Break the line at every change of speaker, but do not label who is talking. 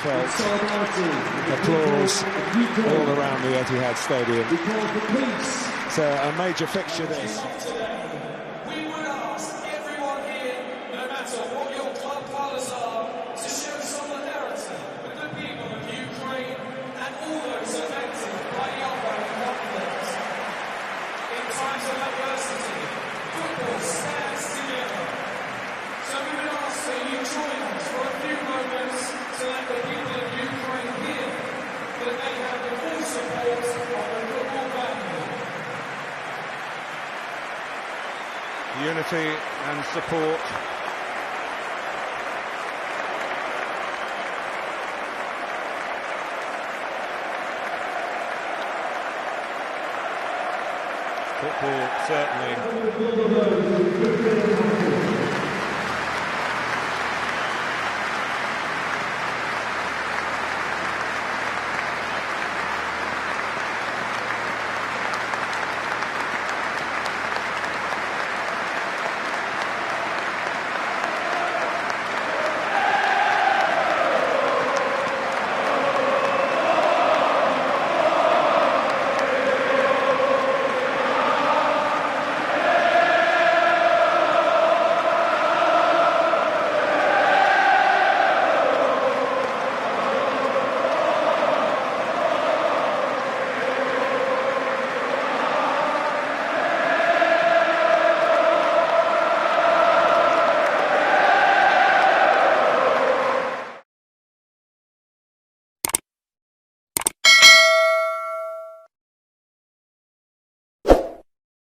felt applause all around the Etihad Stadium. It's a major fixture, this.
We would ask everyone here, no matter what your club colours are, to show solidarity with the people of Ukraine and all those affected by the ongoing conflict. In times of adversity, football stands together. So we would ask that you join us for a few moments to let the people of Ukraine hear that they have the full support of the football family.
Unity and support. Football certainly